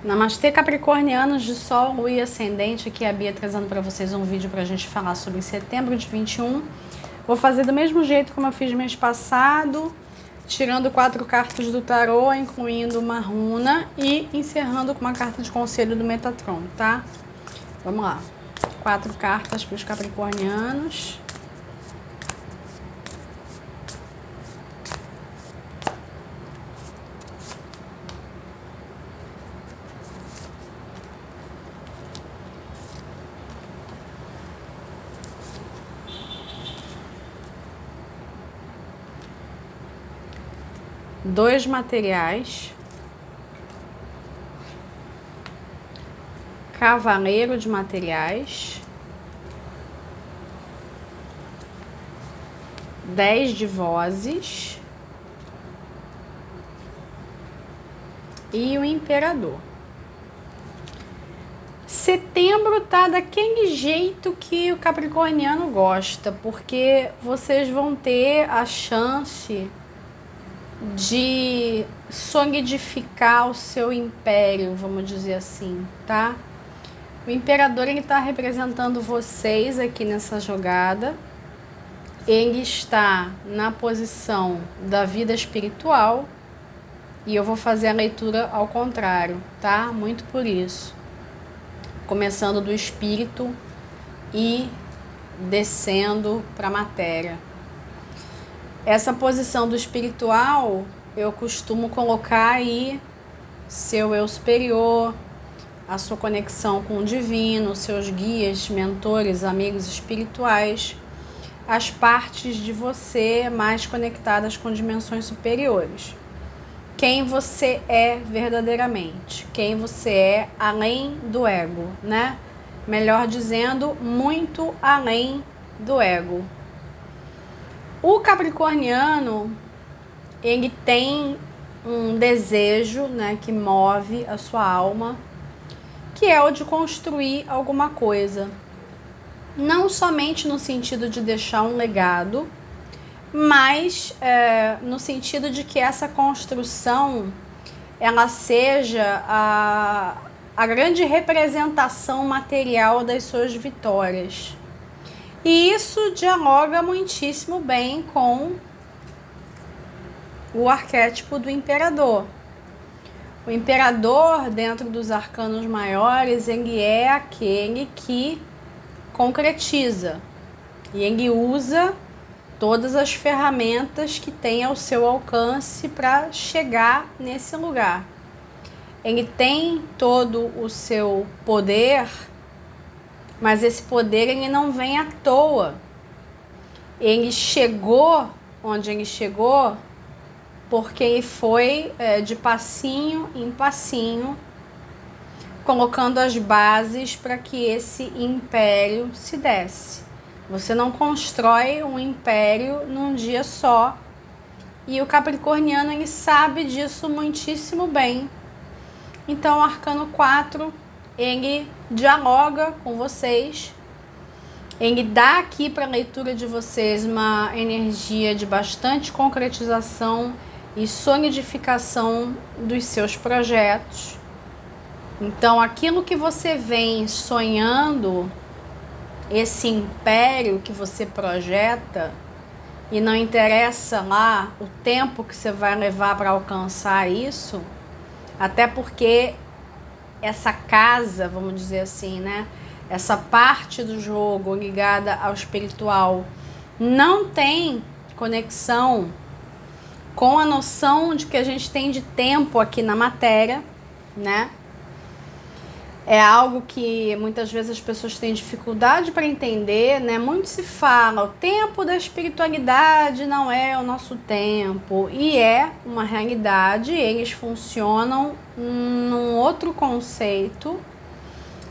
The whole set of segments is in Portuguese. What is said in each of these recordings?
Namastê, capricornianos de Sol, Lua e Ascendente. Aqui é a Bia trazendo para vocês um vídeo para a gente falar sobre setembro de 21. Vou fazer do mesmo jeito como eu fiz mês passado, tirando 4 cartas do tarô, incluindo uma runa e encerrando com uma carta de conselho do Metatron, tá? Vamos lá. 4 cartas para os capricornianos. Dois materiais, cavaleiro de materiais, 10 de vozes e o imperador. Setembro tá daquele jeito que o capricorniano gosta, porque vocês vão ter a chance de solidificar o seu império, vamos dizer assim, tá? O imperador, ele tá representando vocês aqui nessa jogada. Ele está na posição da vida espiritual e eu vou fazer a leitura ao contrário, tá? Muito por isso. Começando do espírito e descendo para a matéria. Essa posição do espiritual, eu costumo colocar aí seu eu superior, a sua conexão com o divino, seus guias, mentores, amigos espirituais, as partes de você mais conectadas com dimensões superiores. Quem você é verdadeiramente, quem você é além do ego, né? Melhor dizendo, muito além do ego. O capricorniano, ele tem um desejo, né, que move a sua alma, que é o de construir alguma coisa. Não somente no sentido de deixar um legado, mas no sentido de que essa construção ela seja a grande representação material das suas vitórias. E isso dialoga muitíssimo bem com o arquétipo do imperador. O imperador, dentro dos arcanos maiores, ele é aquele que concretiza. E ele usa todas as ferramentas que tem ao seu alcance para chegar nesse lugar. Ele tem todo o seu poder, mas esse poder ele não vem à toa. Ele chegou onde ele chegou porque ele foi de passinho em passinho colocando as bases para que esse império se desse. Você não constrói um império num dia só. E o capricorniano ele sabe disso muitíssimo bem. Então o arcano 4 ele dialoga com vocês, ele dá aqui para a leitura de vocês uma energia de bastante concretização e solidificação dos seus projetos. Então aquilo que você vem sonhando, esse império que você projeta, e não interessa lá o tempo que você vai levar para alcançar isso, até porque essa casa, vamos dizer assim, né? Essa parte do jogo ligada ao espiritual não tem conexão com a noção de que a gente tem de tempo aqui na matéria, né? É algo que muitas vezes as pessoas têm dificuldade para entender, né? Muito se fala, o tempo da espiritualidade não é o nosso tempo. E é uma realidade, eles funcionam num outro conceito.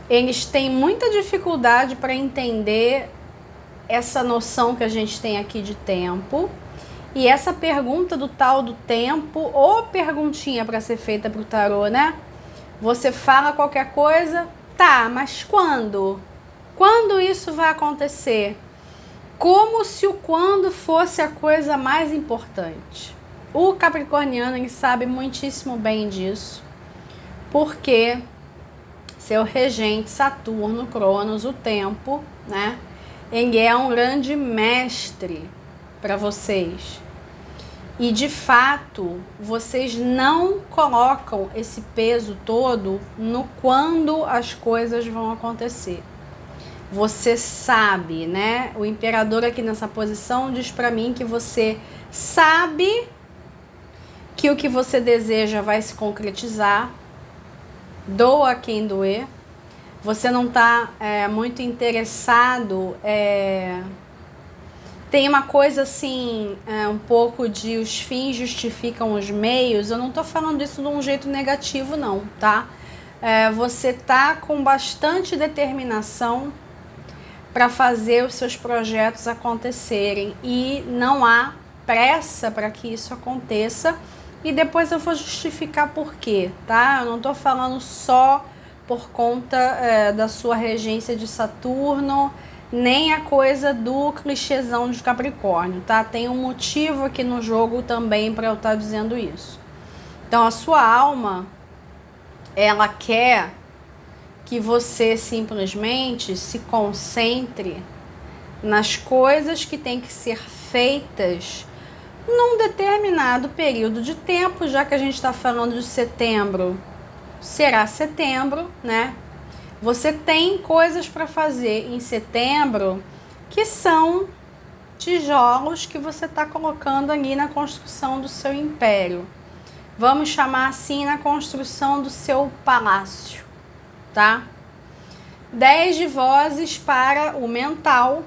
Eles têm muita dificuldade para entender essa noção que a gente tem aqui de tempo. E essa pergunta do tal do tempo, ou perguntinha para ser feita para o tarô, né? Você fala qualquer coisa, tá, mas quando? Quando isso vai acontecer? Como se o quando fosse a coisa mais importante. O capricorniano ele sabe muitíssimo bem disso. porque seu regente Saturno, Cronos, o tempo, né? Ele é um grande mestre para vocês. E de fato, vocês não colocam esse peso todo no quando as coisas vão acontecer. Você sabe, né? O imperador aqui nessa posição diz para mim que você sabe que o que você deseja vai se concretizar, doa quem doer. Você não está muito interessado. Tem uma coisa assim, um pouco de os fins justificam os meios. Eu não estou falando isso de um jeito negativo, não, tá? Você tá com bastante determinação para fazer os seus projetos acontecerem e não há pressa para que isso aconteça. E depois eu vou justificar por quê, tá? Eu não estou falando só por conta da sua regência de Saturno, nem a coisa do clichêzão de Capricórnio, tá? Tem um motivo aqui no jogo também para eu estar dizendo isso. Então a sua alma, ela quer que você simplesmente se concentre nas coisas que têm que ser feitas num determinado período de tempo, já que a gente está falando de setembro, será setembro, né? Você tem coisas para fazer em setembro que são tijolos que você está colocando ali na construção do seu império. Vamos chamar assim, na construção do seu palácio, tá? 10 de vozes para o mental.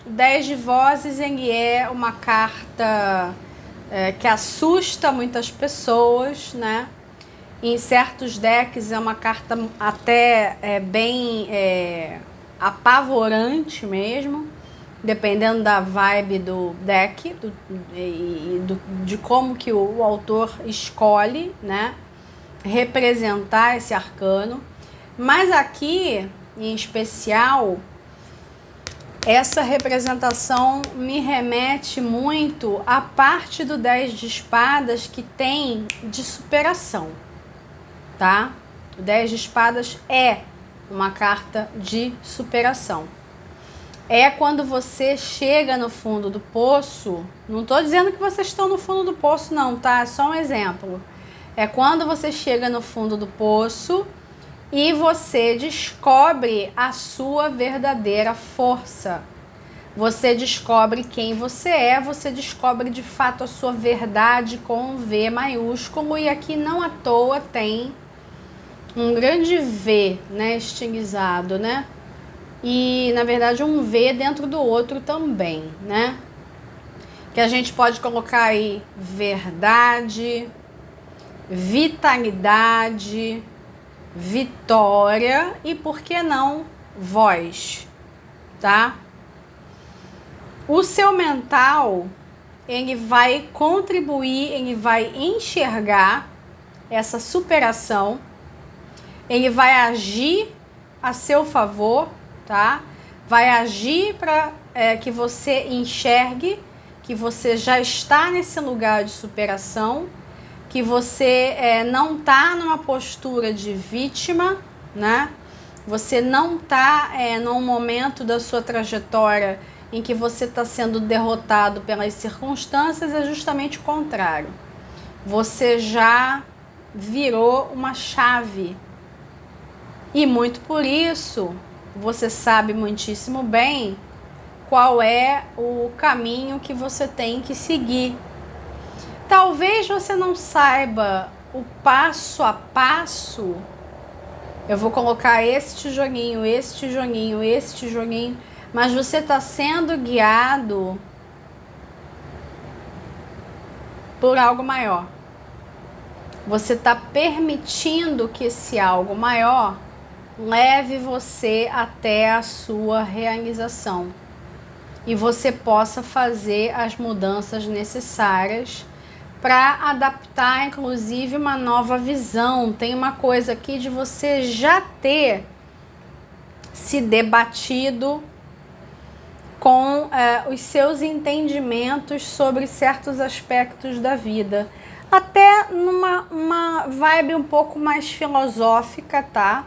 10 de vozes, ele é uma carta que assusta muitas pessoas, né? Em certos decks é uma carta até bem apavorante mesmo, dependendo da vibe do deck de como que o autor escolhe, né, representar esse arcano. Mas aqui, em especial, essa representação me remete muito à parte do 10 de espadas que tem de superação, tá? O 10 de espadas é uma carta de superação. É quando você chega no fundo do poço. Não estou dizendo que vocês estão no fundo do poço não, tá? É só um exemplo. É quando você chega no fundo do poço e você descobre a sua verdadeira força. Você descobre quem você descobre de fato a sua verdade com um V maiúsculo, e aqui não à toa tem um grande V, né, estilizado, né? E na verdade um V dentro do outro também, né? Que a gente pode colocar aí verdade, vitalidade, vitória e, por que não, voz, tá? O seu mental, ele vai contribuir, ele vai enxergar essa superação, ele vai agir a seu favor, tá? Vai agir para que você enxergue que você já está nesse lugar de superação, que você não está numa postura de vítima, né? Você não está num momento da sua trajetória em que você está sendo derrotado pelas circunstâncias, é justamente o contrário. Você já virou uma chave. E muito por isso, você sabe muitíssimo bem qual é o caminho que você tem que seguir. Talvez você não saiba o passo a passo. Eu vou colocar esse tijolinho, esse tijolinho, esse tijolinho, mas você está sendo guiado por algo maior. Você está permitindo que esse algo maior leve você até a sua realização e você possa fazer as mudanças necessárias para adaptar, inclusive, uma nova visão. Tem uma coisa aqui de você já ter se debatido com os seus entendimentos sobre certos aspectos da vida. até uma vibe um pouco mais filosófica, tá?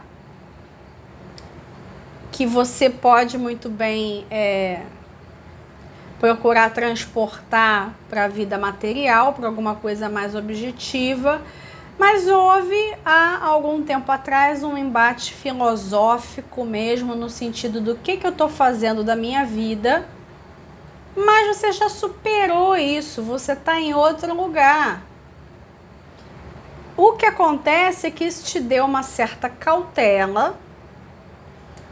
Que você pode muito bem procurar transportar para a vida material, para alguma coisa mais objetiva. Mas houve, há algum tempo atrás, um embate filosófico mesmo, no sentido do que eu estou fazendo da minha vida, mas você já superou isso, você está em outro lugar. O que acontece é que isso te deu uma certa cautela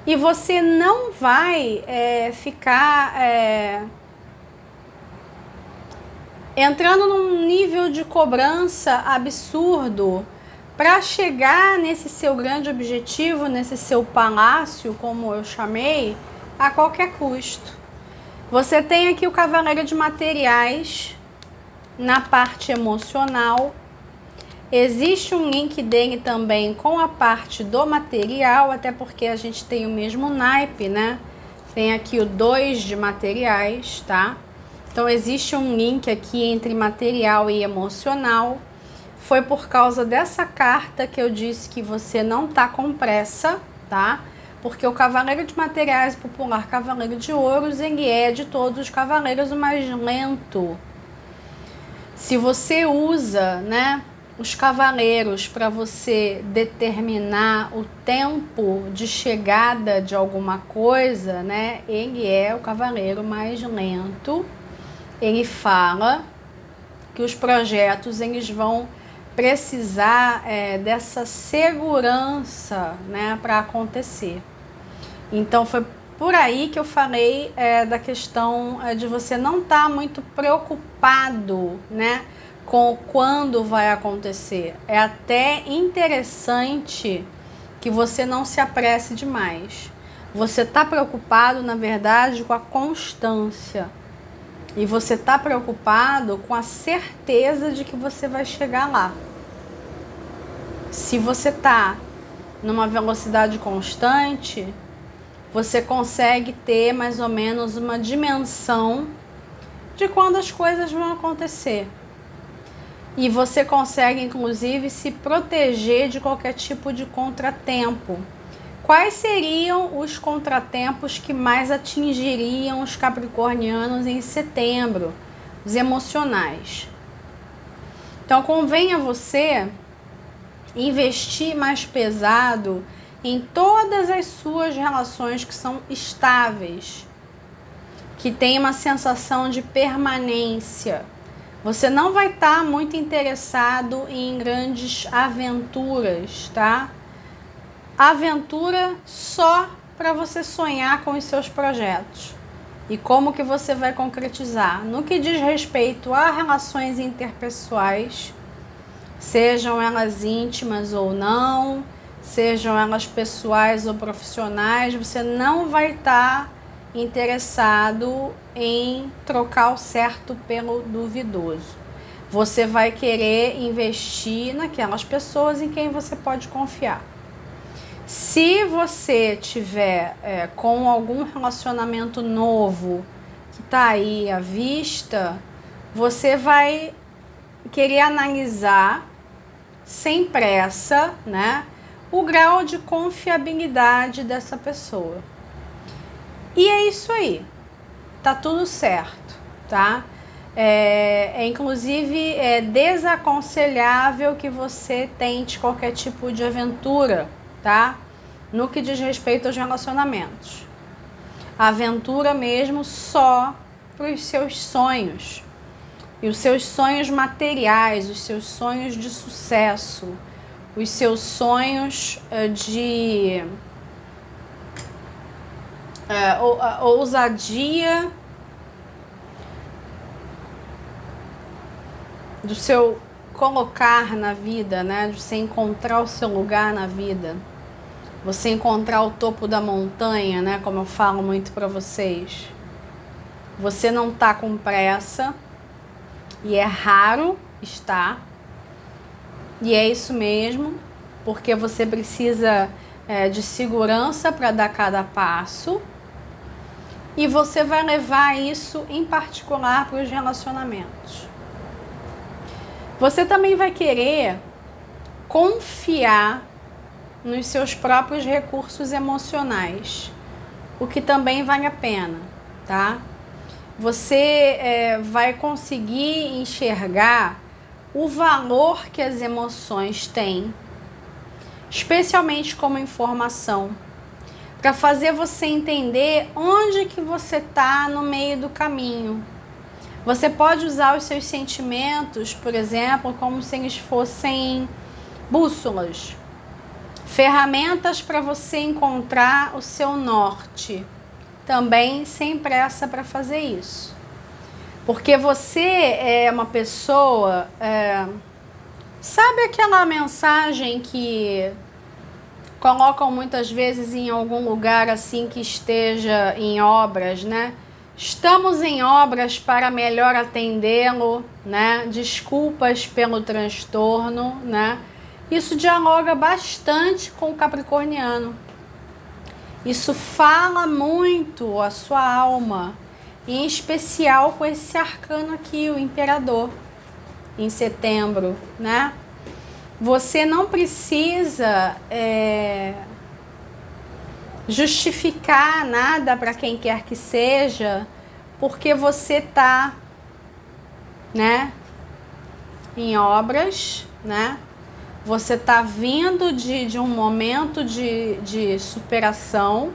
e você não vai ficar entrando num nível de cobrança absurdo para chegar nesse seu grande objetivo, nesse seu palácio, como eu chamei, a qualquer custo. Você tem aqui o Cavaleiro de Materiais na parte emocional. Existe um link dele também com a parte do material, até porque a gente tem o mesmo naipe, né? Tem aqui o 2 de materiais, tá? Então existe um link aqui entre material e emocional. Foi por causa dessa carta que eu disse que você não tá com pressa, tá? Porque o Cavaleiro de Materiais, popular Cavaleiro de Ouros, ele é de todos os cavaleiros o mais lento. Se você usa, né, os cavaleiros para você determinar o tempo de chegada de alguma coisa, né, ele é o cavaleiro mais lento. Ele fala que os projetos eles vão precisar dessa segurança, né, para acontecer. Então foi por aí que eu falei da questão de você não estar muito preocupado, né, com quando vai acontecer. É até interessante que você não se apresse demais. Você está preocupado, na verdade, com a constância. E você está preocupado com a certeza de que você vai chegar lá. Se você está numa velocidade constante, você consegue ter mais ou menos uma dimensão de quando as coisas vão acontecer. E você consegue, inclusive, se proteger de qualquer tipo de contratempo. Quais seriam os contratempos que mais atingiriam os capricornianos em setembro? Os emocionais. Então, convém a você investir mais pesado em todas as suas relações que são estáveis, que tem uma sensação de permanência. Você não vai estar muito interessado em grandes aventuras, tá? Aventura só para você sonhar com os seus projetos. E como que você vai concretizar? No que diz respeito a relações interpessoais, sejam elas íntimas ou não, sejam elas pessoais ou profissionais, você não vai estar interessado em trocar o certo pelo duvidoso. Você vai querer investir naquelas pessoas em quem você pode confiar. Se você tiver com algum relacionamento novo que está aí à vista, você vai querer analisar sem pressa, né, o grau de confiabilidade dessa pessoa. E é isso aí, tá tudo certo, tá? Inclusive desaconselhável que você tente qualquer tipo de aventura, tá? No que diz respeito aos relacionamentos. A aventura mesmo só para os seus sonhos. E os seus sonhos materiais, os seus sonhos de sucesso, os seus sonhos de ousadia, do seu colocar na vida, né? De você encontrar o seu lugar na vida. Você encontrar o topo da montanha, né? Como eu falo muito para vocês. Você não tá com pressa. E é raro estar. E é isso mesmo. Porque você precisa de segurança para dar cada passo. E você vai levar isso em particular para os relacionamentos. Você também vai querer confiar nos seus próprios recursos emocionais, o que também vale a pena, tá? Você vai conseguir enxergar o valor que as emoções têm, especialmente como informação, para fazer você entender onde que você está no meio do caminho. Você pode usar os seus sentimentos, por exemplo, como se eles fossem bússolas, ferramentas para você encontrar o seu norte, também sem pressa para fazer isso. Porque você é uma pessoa, sabe aquela mensagem que colocam muitas vezes em algum lugar assim que esteja em obras, né? Estamos em obras para melhor atendê-lo, né? Desculpas pelo transtorno, né? Isso dialoga bastante com o capricorniano. Isso fala muito a sua alma, em especial com esse arcano aqui, o imperador, em setembro, né? Você não precisa justificar nada para quem quer que seja, porque você tá, né, em obras, né? Você tá vindo de um momento de superação,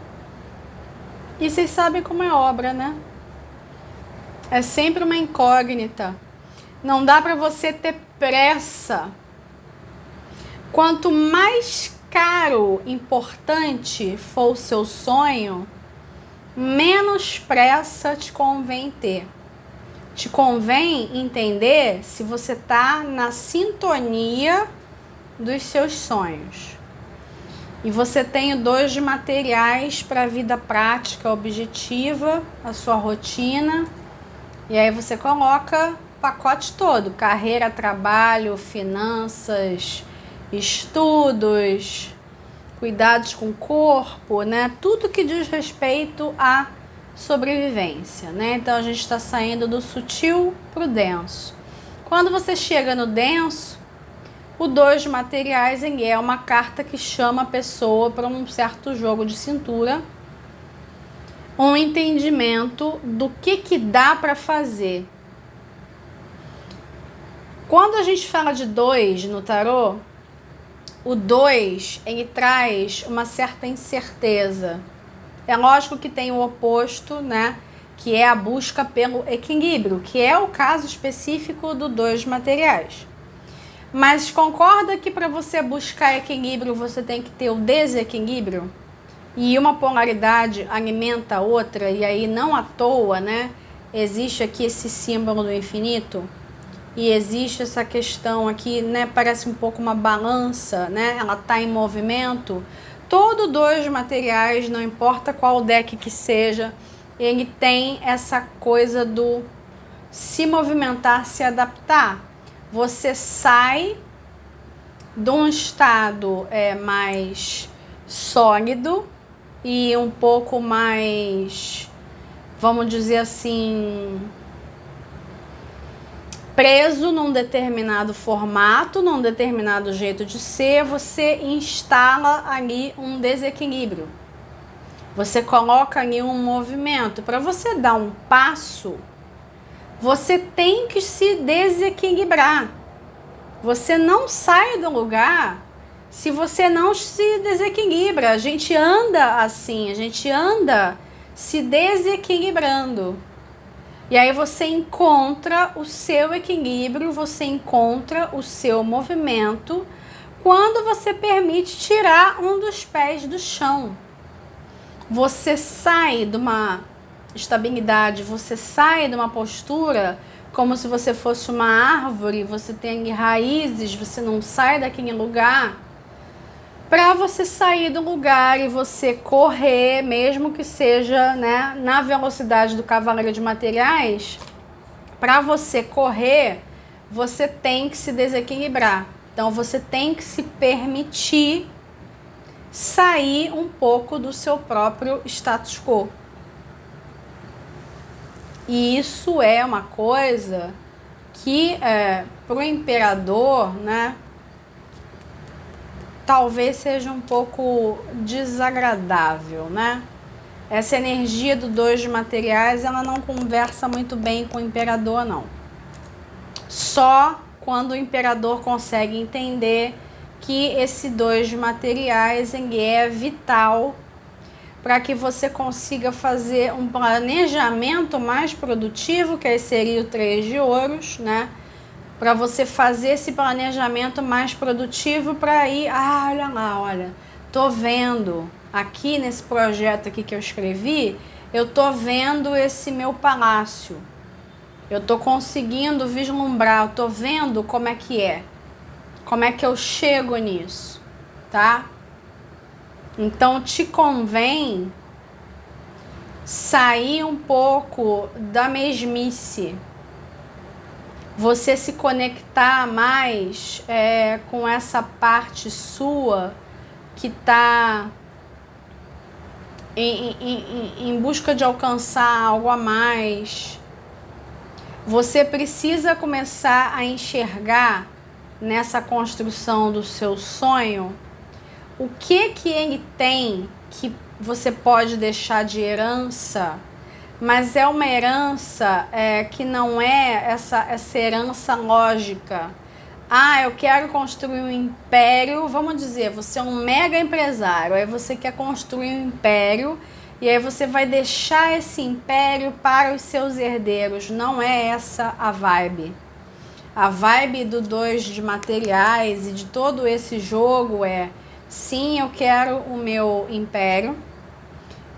e vocês sabem como é obra, né? É sempre uma incógnita. Não dá para você ter pressa. Quanto mais caro, importante for o seu sonho, menos pressa te convém ter. Te convém entender se você está na sintonia dos seus sonhos. E você tem o 2 de materiais para a vida prática, objetiva, a sua rotina. E aí você coloca o pacote todo: carreira, trabalho, finanças, estudos, cuidados com o corpo, né? Tudo que diz respeito à sobrevivência, né? Então a gente está saindo do sutil para o denso. Quando você chega no denso, o 2 de materiais é uma carta que chama a pessoa para um certo jogo de cintura, um entendimento do que dá para fazer. Quando a gente fala de 2 no tarô, o 2, ele traz uma certa incerteza. É lógico que tem o oposto, né? Que é a busca pelo equilíbrio, que é o caso específico do 2 de materiais. Mas concorda que para você buscar equilíbrio, você tem que ter o desequilíbrio? E uma polaridade alimenta a outra, e aí não à toa, né? Existe aqui esse símbolo do infinito, e existe essa questão aqui, né? Parece um pouco uma balança, né? Ela está em movimento. Todo 2 de materiais, não importa qual deck que seja, ele tem essa coisa do se movimentar, se adaptar. Você sai de um estado mais sólido e um pouco mais, vamos dizer assim, preso num determinado formato, num determinado jeito de ser. Você instala ali um desequilíbrio. Você coloca ali um movimento. Para você dar um passo, você tem que se desequilibrar. Você não sai do lugar se você não se desequilibra. A gente anda assim, a gente anda se desequilibrando. E aí você encontra o seu equilíbrio, você encontra o seu movimento quando você permite tirar um dos pés do chão. Você sai de uma estabilidade, você sai de uma postura como se você fosse uma árvore, você tem raízes, você não sai daquele lugar, para você sair do lugar e você correr, mesmo que seja, né, na velocidade do cavaleiro de materiais. Para você correr, você tem que se desequilibrar. Então você tem que se permitir sair um pouco do seu próprio status quo. E isso é uma coisa que para o imperador, né, talvez seja um pouco desagradável, né? Essa energia do 2 de materiais, ela não conversa muito bem com o imperador, não. Só quando o imperador consegue entender que esse 2 de materiais é vital para que você consiga fazer um planejamento mais produtivo, que aí seria o 3 de ouros, né? Para você fazer esse planejamento mais produtivo para ir, olha lá, olha, tô vendo aqui nesse projeto aqui que eu escrevi, eu tô vendo esse meu palácio, eu tô conseguindo vislumbrar, eu tô vendo como é que eu chego nisso, tá? Então te convém sair um pouco da mesmice, você se conectar mais com essa parte sua que está em busca de alcançar algo a mais. Você precisa começar a enxergar nessa construção do seu sonho o que ele tem que você pode deixar de herança, mas é uma herança que não é essa herança lógica. Eu quero construir um império, vamos dizer, você é um mega empresário, aí você quer construir um império e aí você vai deixar esse império para os seus herdeiros. Não é essa a vibe. A vibe do 2 de materiais e de todo esse jogo sim, eu quero o meu império,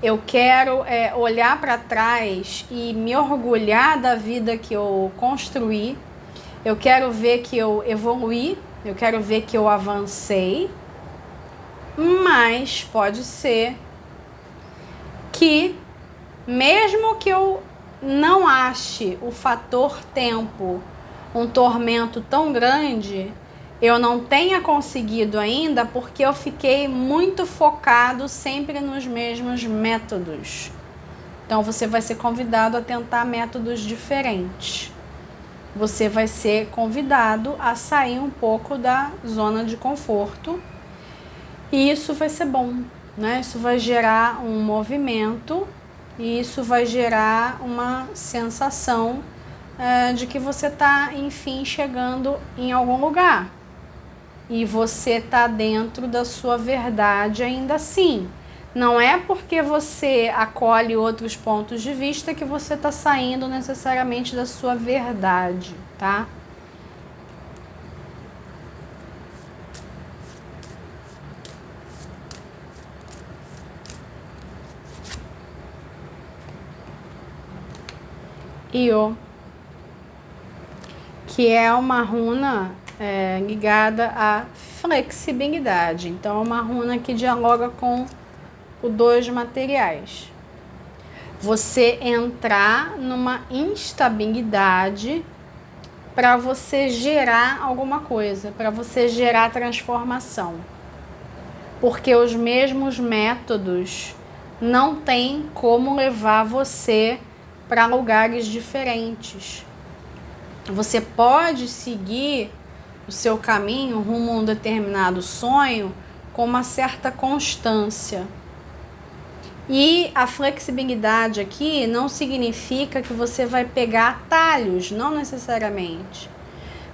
eu quero olhar para trás e me orgulhar da vida que eu construí, eu quero ver que eu evoluí, eu quero ver que eu avancei, mas pode ser que, mesmo que eu não ache o fator tempo um tormento tão grande, eu não tenha conseguido ainda porque eu fiquei muito focado sempre nos mesmos métodos. Então você vai ser convidado a tentar métodos diferentes. Você vai ser convidado a sair um pouco da zona de conforto. E isso vai ser bom, né? Isso vai gerar um movimento e isso vai gerar uma sensação de que você está, enfim, chegando em algum lugar. E você está dentro da sua verdade ainda assim. Não é porque você acolhe outros pontos de vista que você está saindo necessariamente da sua verdade, tá? Io, que é uma runa ligada à flexibilidade. Então, é uma runa que dialoga com o 2 de materiais. Você entrar numa instabilidade para você gerar alguma coisa, para você gerar transformação. Porque os mesmos métodos não têm como levar você para lugares diferentes. Você pode seguir o seu caminho rumo a um determinado sonho com uma certa constância. E a flexibilidade aqui não significa que você vai pegar atalhos, não necessariamente,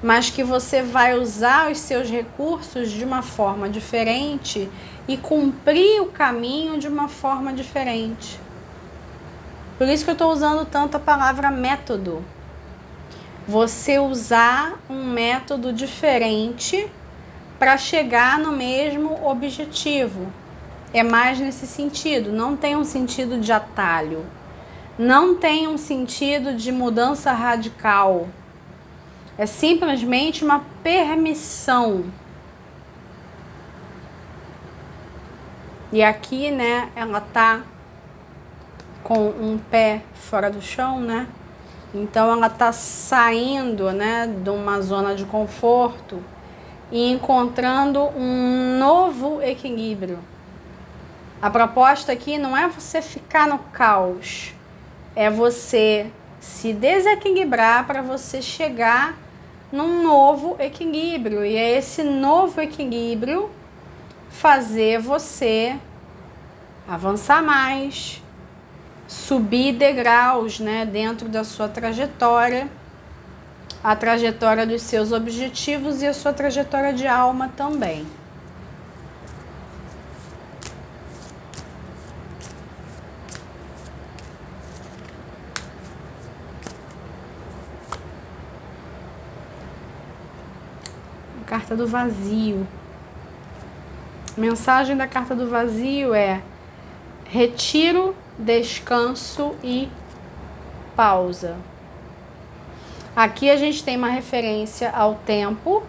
mas que você vai usar os seus recursos de uma forma diferente e cumprir o caminho de uma forma diferente. Por isso que eu estou usando tanto a palavra método. Você usar um método diferente para chegar no mesmo objetivo. É mais nesse sentido, não tem um sentido de atalho, não tem um sentido de mudança radical. É simplesmente uma permissão. E aqui, né, ela tá com um pé fora do chão, né? Então ela tá saindo, né, de uma zona de conforto e encontrando um novo equilíbrio. A proposta aqui não é você ficar no caos, é você se desequilibrar para você chegar num novo equilíbrio. E é esse novo equilíbrio fazer você avançar mais, subir degraus, né, dentro da sua trajetória, a trajetória dos seus objetivos e a sua trajetória de alma também. Carta do vazio. Mensagem da carta do vazio é retiro, descanso e pausa. Aqui a gente tem uma referência ao tempo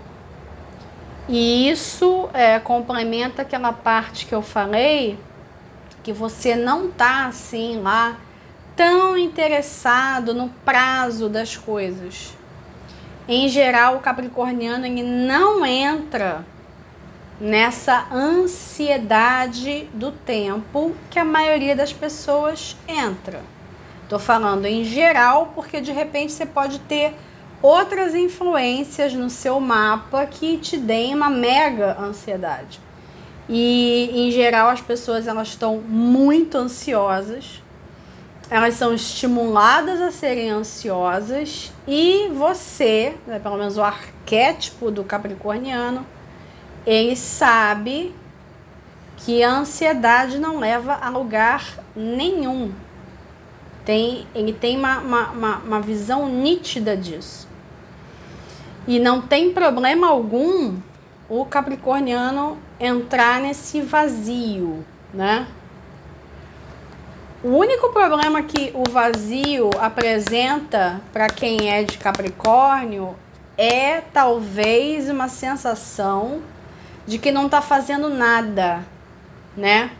e isso complementa aquela parte que eu falei, que você não tá assim lá tão interessado no prazo das coisas. Em geral, o capricorniano ele não entra nessa ansiedade do tempo que a maioria das pessoas entra. Tô falando em geral porque de repente você pode ter outras influências no seu mapa que te deem uma mega ansiedade. E em geral as pessoas elas estão muito ansiosas. Elas são estimuladas a serem ansiosas e você, né, pelo menos o arquétipo do capricorniano, ele sabe que a ansiedade não leva a lugar nenhum. Ele tem uma visão nítida disso. E não tem problema algum o capricorniano entrar nesse vazio, né? O único problema que o vazio apresenta para quem é de Capricórnio é talvez uma sensação de que não está fazendo nada, né?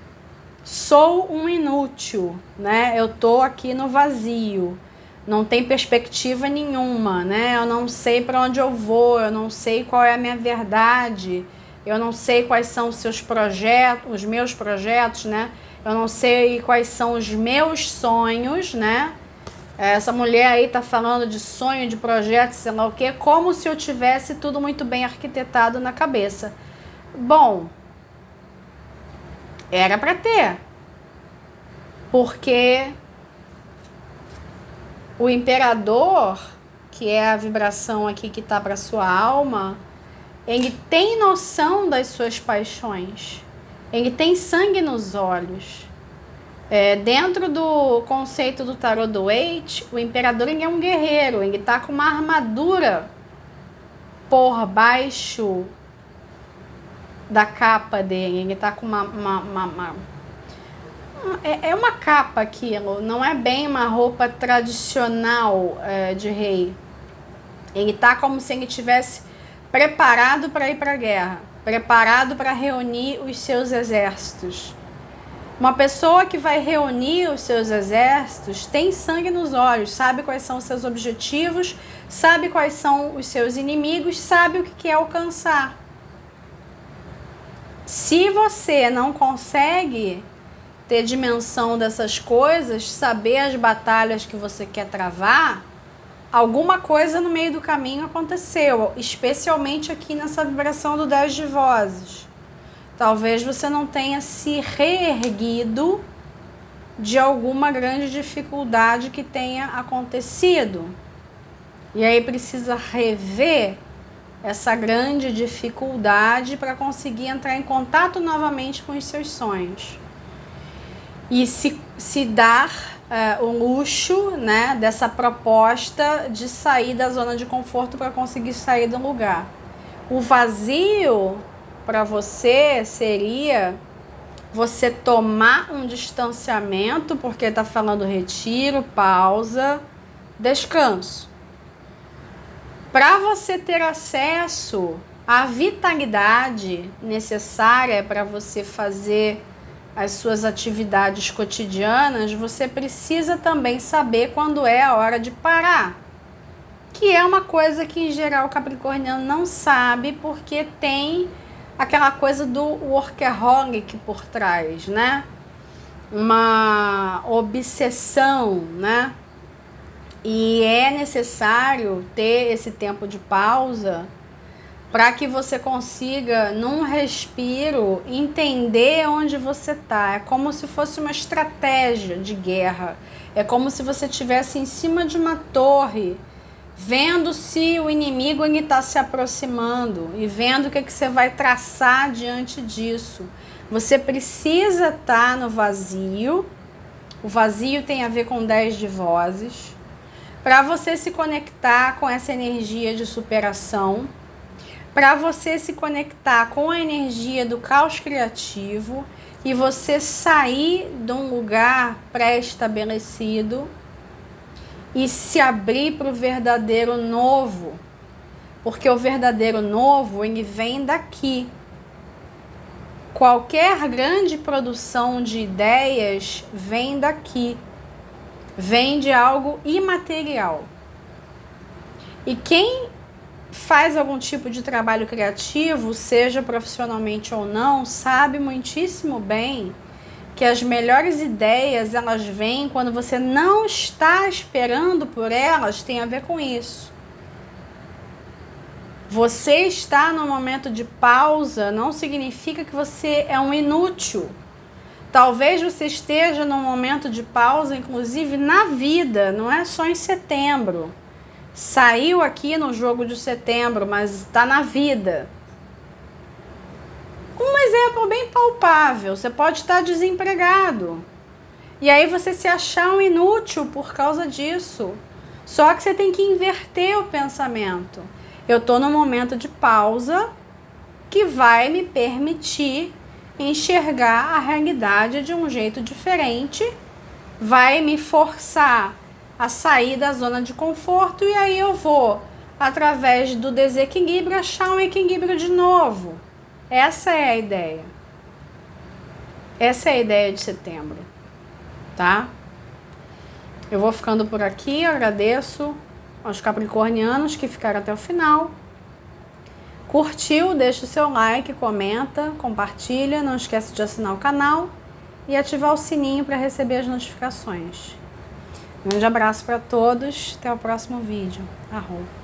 Sou um inútil, né? Eu tô aqui no vazio, não tem perspectiva nenhuma, né? Eu não sei para onde eu vou, eu não sei qual é a minha verdade, eu não sei quais são os seus projetos, os meus projetos, né? Eu não sei quais são os meus sonhos, né? Essa mulher aí tá falando de sonho, de projeto, sei lá o quê, como se eu tivesse tudo muito bem arquitetado na cabeça. Bom, era para ter. Porque o imperador, que é a vibração aqui que tá para sua alma, ele tem noção das suas paixões. Ele tem sangue nos olhos. Dentro do conceito do tarot do Eight, o imperador ele é um guerreiro. Ele tá com uma armadura por baixo da capa dele. Ele tá com é uma capa aquilo. Não é bem uma roupa tradicional de rei. Ele tá como se ele tivesse preparado para ir para a guerra. Preparado para reunir os seus exércitos. Uma pessoa que vai reunir os seus exércitos tem sangue nos olhos, sabe quais são os seus objetivos, sabe quais são os seus inimigos, sabe o que quer alcançar. Se você não consegue ter dimensão dessas coisas, saber as batalhas que você quer travar, alguma coisa no meio do caminho aconteceu, especialmente aqui nessa vibração do 10 de vozes. Talvez você não tenha se reerguido de alguma grande dificuldade que tenha acontecido. E aí precisa rever essa grande dificuldade para conseguir entrar em contato novamente com os seus sonhos. E se dar o luxo, né, dessa proposta de sair da zona de conforto para conseguir sair do lugar. O vazio para você seria você tomar um distanciamento, porque está falando retiro, pausa, descanso. Para você ter acesso à vitalidade necessária para você fazer as suas atividades cotidianas, você precisa também saber quando é a hora de parar. Que é uma coisa que, em geral, o capricorniano não sabe, porque tem aquela coisa do workaholic por trás, né? Uma obsessão, né? E é necessário ter esse tempo de pausa para que você consiga, num respiro, entender onde você está. É como se fosse uma estratégia de guerra. É como se você estivesse em cima de uma torre, vendo se o inimigo está se aproximando e vendo o que você vai traçar diante disso. Você precisa estar no vazio. O vazio tem a ver com 10 de vozes. Para você se conectar com essa energia de superação, para você se conectar com a energia do caos criativo e você sair de um lugar pré-estabelecido e se abrir para o verdadeiro novo, porque o verdadeiro novo, ele vem daqui. Qualquer grande produção de ideias vem daqui, vem de algo imaterial. E quem faz algum tipo de trabalho criativo, seja profissionalmente ou não, sabe muitíssimo bem que as melhores ideias, elas vêm quando você não está esperando por elas, tem a ver com isso. Você está no momento de pausa não significa que você é um inútil. Talvez você esteja num momento de pausa, inclusive na vida, não é só em setembro. Saiu aqui no jogo de setembro, mas está na vida. Um exemplo bem palpável, você pode estar desempregado. E aí você se achar um inútil por causa disso. Só que você tem que inverter o pensamento. Eu estou num momento de pausa que vai me permitir enxergar a realidade de um jeito diferente, vai me forçar a sair da zona de conforto e aí eu vou, através do desequilíbrio, achar um equilíbrio de novo. Essa é a ideia. Essa é a ideia de setembro, tá? Eu vou ficando por aqui, agradeço aos capricornianos que ficaram até o final. Curtiu? Deixa o seu like, comenta, compartilha, não esquece de assinar o canal e ativar o sininho para receber as notificações. Um grande abraço para todos, até o próximo vídeo. Arroba.